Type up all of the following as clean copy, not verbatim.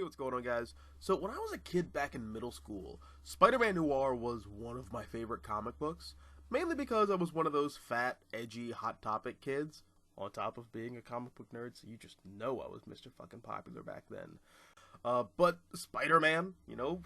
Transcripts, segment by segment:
what's going on, guys? So when I was a kid back in middle school, Spider-Man Noir was one of my favorite comic books, mainly because I was one of those fat, edgy, hot topic kids, on top of being a comic book nerd, so you just know I was Mr. fucking popular back then. But Spider-Man,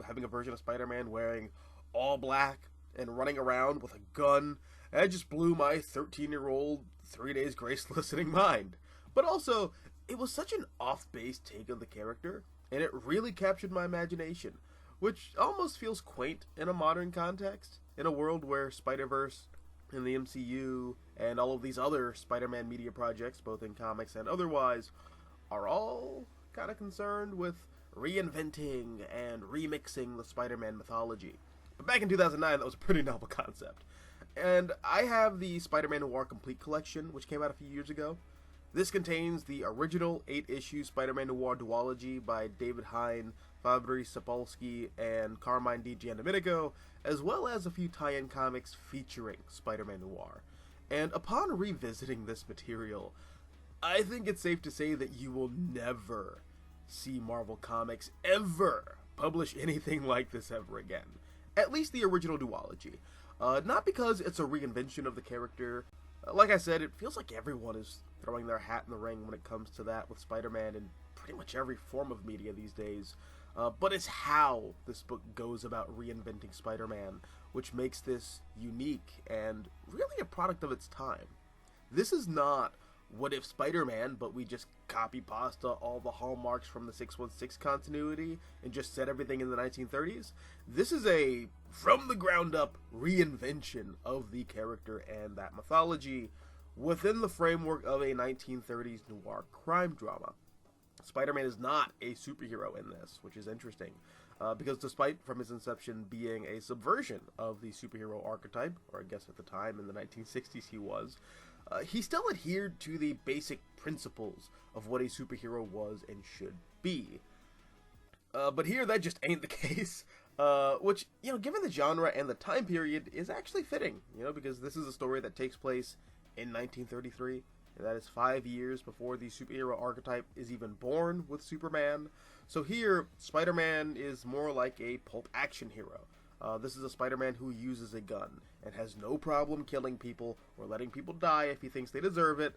having a version of Spider-Man wearing all black and running around with a gun, that just blew my 13-year-old 3 days grace listening mind. But also, it was such an off-base take of the character, and it really captured my imagination, which almost feels quaint in a modern context, in a world where Spider-Verse and the MCU and all of these other Spider-Man media projects, both in comics and otherwise, are all kind of concerned with reinventing and remixing the Spider-Man mythology. But back in 2009, that was a pretty novel concept. And I have the Spider-Man Noir Complete Collection, which came out a few years ago. This contains the original 8-issue Spider-Man Noir duology by David Hine, Fabrice Sapolsky, and Carmine Di Giandomenico, as well as a few tie-in comics featuring Spider-Man Noir. And upon revisiting this material, I think it's safe to say that you will never see Marvel Comics ever publish anything like this ever again. At least the original duology. Not because it's a reinvention of the character. Like I said, it feels like everyone is throwing their hat in the ring when it comes to that with Spider-Man in pretty much every form of media these days. But it's how this book goes about reinventing Spider-Man, which makes this unique and really a product of its time. This is not What If Spider-Man, but we just copy-pasta all the hallmarks from the 616 continuity and just set everything in the 1930s. This is a from-the-ground-up reinvention of the character and that mythology within the framework of a 1930s noir crime drama. Spider-Man is not a superhero in this, which is interesting, because despite from his inception being a subversion of the superhero archetype, or I guess at the time in the 1960s he still adhered to the basic principles of what a superhero was and should be. But here that just ain't the case, which, given the genre and the time period, is actually fitting, because this is a story that takes place in 1933, and that is 5 years before the superhero archetype is even born with Superman. So here, Spider-Man is more like a pulp action hero. This is a Spider-Man who uses a gun and has no problem killing people or letting people die if he thinks they deserve it.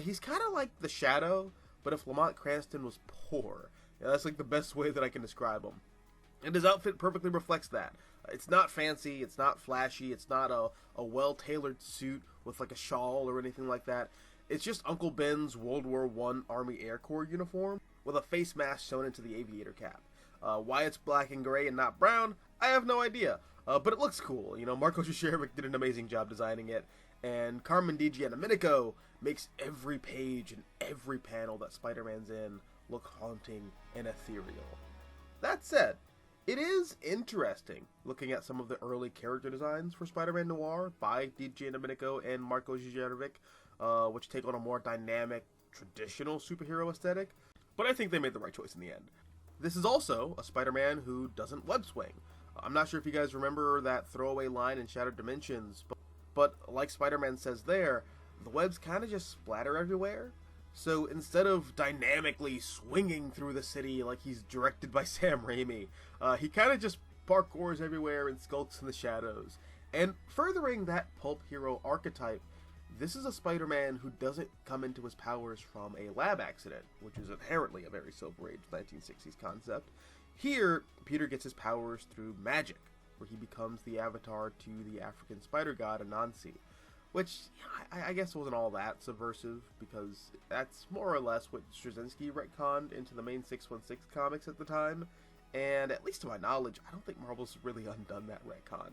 He's kind of like the Shadow, but if Lamont Cranston was poor. That's like the best way that I can describe him. And his outfit perfectly reflects that. It's not fancy, it's not flashy, it's not a well-tailored suit with like a shawl or anything like that. It's just Uncle Ben's World War I Army Air Corps uniform with a face mask sewn into the aviator cap. Why it's black and gray and not brown, I have no idea. But it looks cool. Marco Cicerovic did an amazing job designing it, and Carmine Di Giandomenico makes every page and every panel that Spider-Man's in look haunting and ethereal. That said, it is interesting looking at some of the early character designs for Spider-Man Noir by Di Giandomenico and Marco Cicerovic, which take on a more dynamic, traditional superhero aesthetic, but I think they made the right choice in the end. This is also a Spider-Man who doesn't web swing. I'm not sure if you guys remember that throwaway line in Shattered Dimensions, but like Spider-Man says there, the webs kind of just splatter everywhere. So instead of dynamically swinging through the city like he's directed by Sam Raimi, he kind of just parkours everywhere and skulks in the shadows. And furthering that pulp hero archetype, this is a Spider-Man who doesn't come into his powers from a lab accident, which is inherently a very Silver Age 1960s concept. Here, Peter gets his powers through magic, where he becomes the avatar to the African spider god Anansi, which I guess wasn't all that subversive, because that's more or less what Straczynski retconned into the main 616 comics at the time, and at least to my knowledge, I don't think Marvel's really undone that retcon.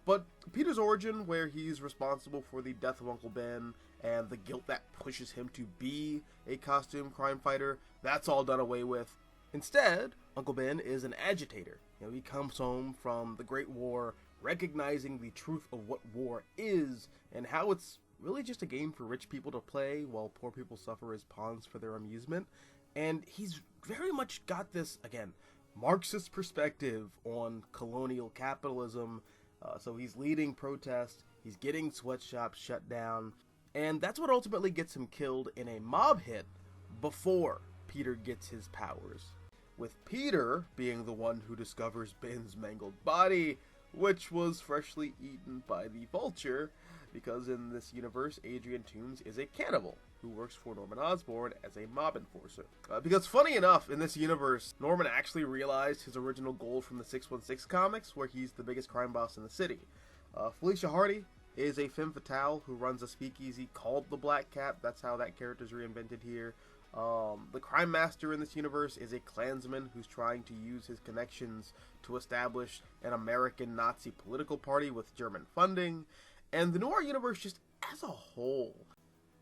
But Peter's origin, where he's responsible for the death of Uncle Ben and the guilt that pushes him to be a costume crime fighter, that's all done away with. Instead, Uncle Ben is an agitator. He comes home from the Great War, recognizing the truth of what war is and how it's really just a game for rich people to play while poor people suffer as pawns for their amusement. And he's very much got this, again, Marxist perspective on colonial capitalism. So he's leading protests, he's getting sweatshops shut down, and that's what ultimately gets him killed in a mob hit before Peter gets his powers. with Peter being the one who discovers Ben's mangled body, which was freshly eaten by the Vulture, because in this universe, Adrian Toomes is a cannibal who works for Norman Osborn as a mob enforcer. Because funny enough, in this universe, Norman actually realized his original goal from the 616 comics, where he's the biggest crime boss in the city. Felicia Hardy is a femme fatale who runs a speakeasy called the Black Cat. That's how that character's reinvented here. The crime master in this universe is a Klansman who's trying to use his connections to establish an American Nazi political party with German funding. And the Noir universe just as a whole,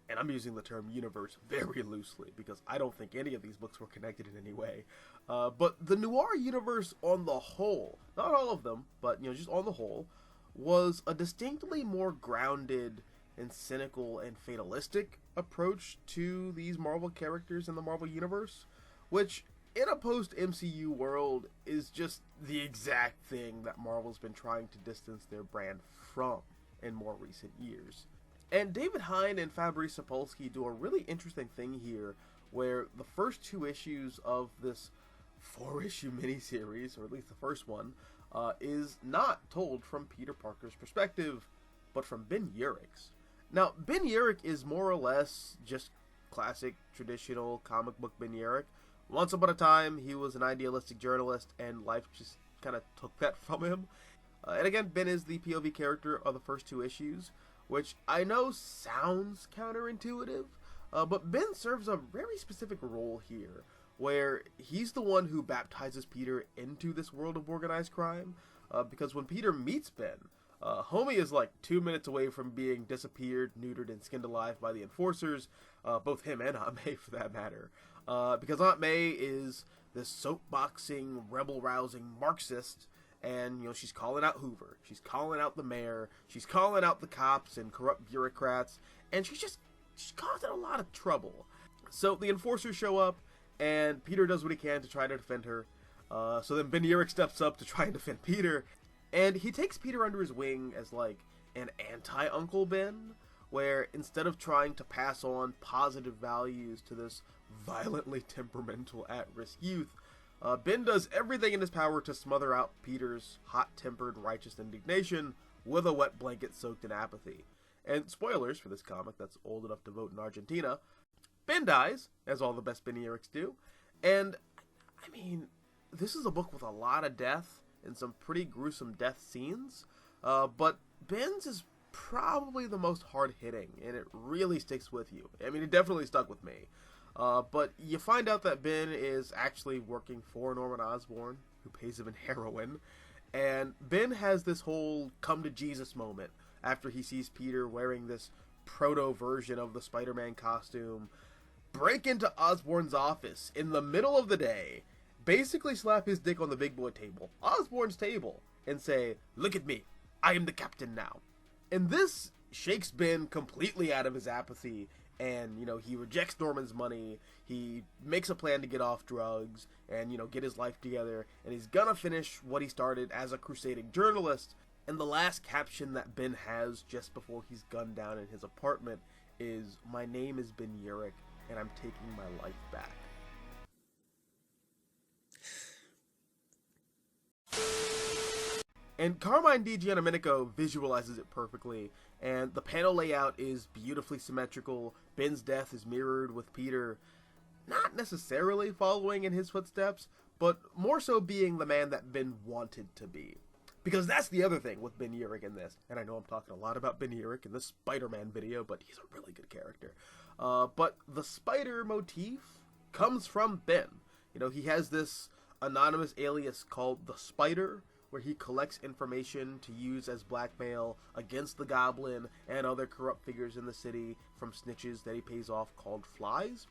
and I'm using the term universe very loosely because I don't think any of these books were connected in any way, but the Noir universe on the whole, not all of them, but just on the whole, was a distinctly more grounded and cynical and fatalistic approach to these Marvel characters in the Marvel Universe, which, in a post-MCU world, is just the exact thing that Marvel's been trying to distance their brand from in more recent years. And David Hine and Fabrice Sapolsky do a really interesting thing here, where the first 2 issues of this 4-issue miniseries, or at least the first one, is not told from Peter Parker's perspective, but from Ben Urich's. Now, Ben Urich is more or less just classic, traditional comic book Ben Urich. Once upon a time, he was an idealistic journalist, and life just kind of took that from him. And again, Ben is the POV character of the first 2 issues, which I know sounds counterintuitive, but Ben serves a very specific role here, where he's the one who baptizes Peter into this world of organized crime, because when Peter meets Ben, Homie is like 2 minutes away from being disappeared, neutered, and skinned alive by the enforcers, both him and Aunt May for that matter, because Aunt May is this soapboxing, rebel-rousing Marxist, and she's calling out Hoover, she's calling out the mayor, she's calling out the cops and corrupt bureaucrats, and she's causing a lot of trouble. So the enforcers show up, and Peter does what he can to try to defend her. So then Ben Urich steps up to try and defend Peter, and he takes Peter under his wing as like an anti-Uncle Ben, where instead of trying to pass on positive values to this violently temperamental at-risk youth, Ben does everything in his power to smother out Peter's hot-tempered righteous indignation with a wet blanket soaked in apathy. And spoilers for this comic that's old enough to vote in Argentina, Ben dies, as all the best Ben Urichs do, and I mean, this is a book with a lot of death and some pretty gruesome death scenes, but Ben's is probably the most hard-hitting, and it really sticks with you. I mean, it definitely stuck with me. But you find out that Ben is actually working for Norman Osborn, who pays him in heroin, and Ben has this whole come-to-Jesus moment after he sees Peter wearing this proto-version of the Spider-Man costume, break into Osborn's office in the middle of the day, basically slap his dick on the big boy table, Osborn's table, and say, "Look at me, I am the captain now." And this shakes Ben completely out of his apathy, and, he rejects Norman's money, he makes a plan to get off drugs, and, get his life together, and he's gonna finish what he started as a crusading journalist. And the last caption that Ben has just before he's gunned down in his apartment is, "My name is Ben Urich, and I'm taking my life back." And Carmine Di Giandomenico visualizes it perfectly, and the panel layout is beautifully symmetrical. Ben's death is mirrored with Peter not necessarily following in his footsteps, but more so being the man that Ben wanted to be. Because that's the other thing with Ben Urich in this, and I know I'm talking a lot about Ben Urich in this Spider-Man video, but he's a really good character. But the spider motif comes from Ben. He has this anonymous alias called the Spider, where he collects information to use as blackmail against the Goblin and other corrupt figures in the city from snitches that he pays off called flies.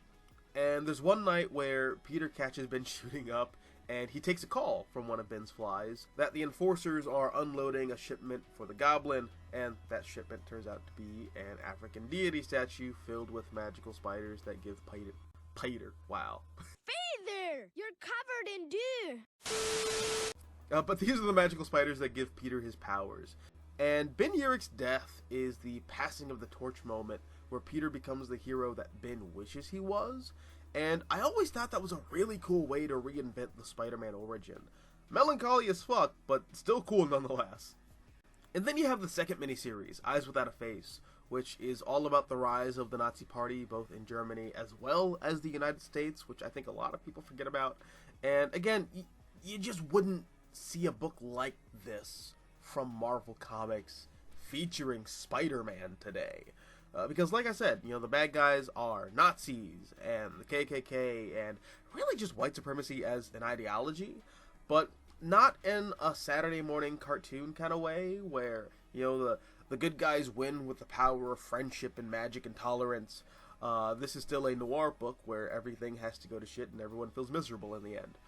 And there's one night where Peter catches Ben shooting up, and he takes a call from one of Ben's flies that the enforcers are unloading a shipment for the Goblin, and that shipment turns out to be an African deity statue filled with magical spiders that give Peter, wow. Feather, you're covered in dew. But these are the magical spiders that give Peter his powers. And Ben Urich's death is the passing of the torch moment where Peter becomes the hero that Ben wishes he was. and I always thought that was a really cool way to reinvent the Spider-Man origin. Melancholy as fuck, but still cool nonetheless. And then you have the second miniseries, Eyes Without a Face, which is all about the rise of the Nazi Party, both in Germany as well as the United States, which I think a lot of people forget about. And again, you just wouldn't see a book like this from Marvel Comics featuring Spider-Man today. Because like I said, the bad guys are Nazis and the KKK and really just white supremacy as an ideology, but not in a Saturday morning cartoon kind of way where, the good guys win with the power of friendship and magic and tolerance. This is still a noir book where everything has to go to shit and everyone feels miserable in the end.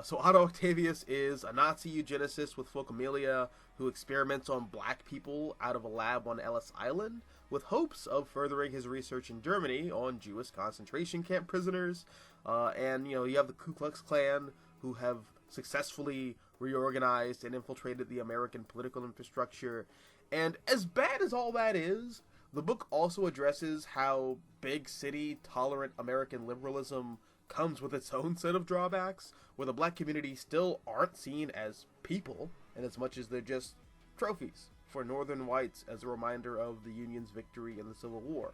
So Otto Octavius is a Nazi eugenicist with Folkamelia who experiments on black people out of a lab on Ellis Island with hopes of furthering his research in Germany on Jewish concentration camp prisoners. And you have the Ku Klux Klan who have successfully reorganized and infiltrated the American political infrastructure. And as bad as all that is, the book also addresses how big city tolerant American liberalism comes with its own set of drawbacks, where the black community still aren't seen as people, in as much as they're just trophies for northern whites as a reminder of the Union's victory in the Civil War.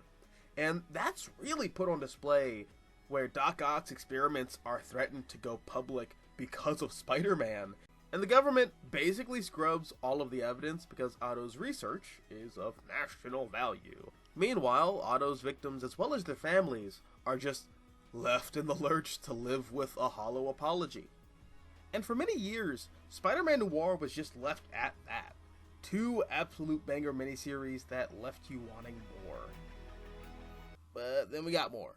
And that's really put on display where Doc Ock's experiments are threatened to go public because of Spider-Man, and the government basically scrubs all of the evidence because Otto's research is of national value. Meanwhile, Otto's victims as well as their families are just left in the lurch to live with a hollow apology. And for many years, Spider-Man Noir was just left at that. 2 absolute banger miniseries that left you wanting more. But then we got more.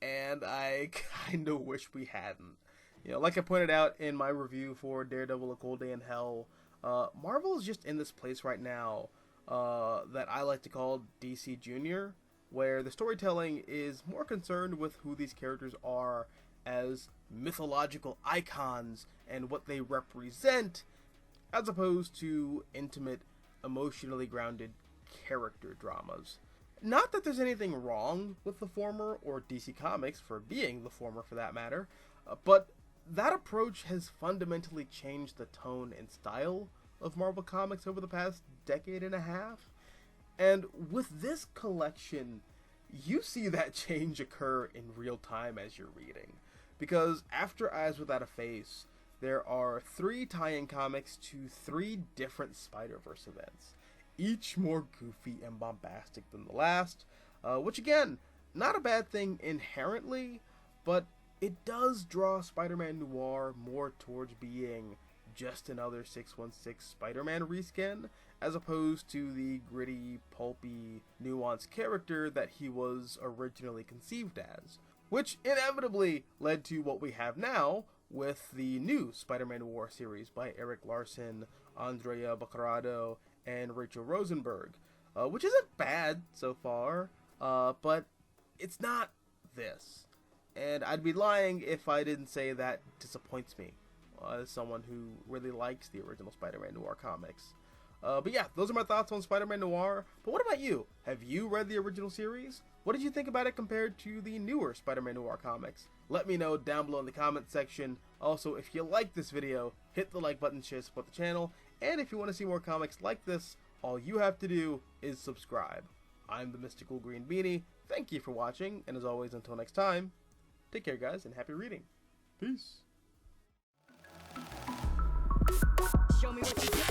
And I kinda wish we hadn't. Like I pointed out in my review for Daredevil: A Cold Day in Hell, Marvel is just in this place right now that I like to call DC Junior, where the storytelling is more concerned with who these characters are as mythological icons and what they represent, as opposed to intimate, emotionally grounded character dramas. Not that there's anything wrong with the former, or DC Comics for being the former for that matter, but that approach has fundamentally changed the tone and style of Marvel Comics over the past decade and a half. And with this collection, you see that change occur in real time as you're reading. Because after Eyes Without a Face, there are 3 tie-in comics to 3 different Spider-Verse events, each more goofy and bombastic than the last, which again, not a bad thing inherently, but it does draw Spider-Man Noir more towards being just another 616 Spider-Man reskin, as opposed to the gritty, pulpy, nuanced character that he was originally conceived as, which inevitably led to what we have now with the new Spider-Man Noir series by Eric Larson, Andrea Baccarado, and Rachel Rosenberg, which isn't bad so far, but it's not this. And I'd be lying if I didn't say that disappoints me, as someone who really likes the original Spider-Man Noir comics. But yeah, those are my thoughts on Spider-Man Noir. But what about you? Have you read the original series? What did you think about it compared to the newer Spider-Man Noir comics? Let me know down below in the comments section. Also, if you like this video, hit the like button to support the channel. And if you want to see more comics like this, all you have to do is subscribe. I'm the Mystical Green Beanie. Thank you for watching, and as always, until next time, take care, guys, and happy reading. Peace. Show me what you got.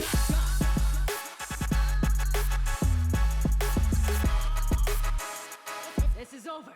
This is over.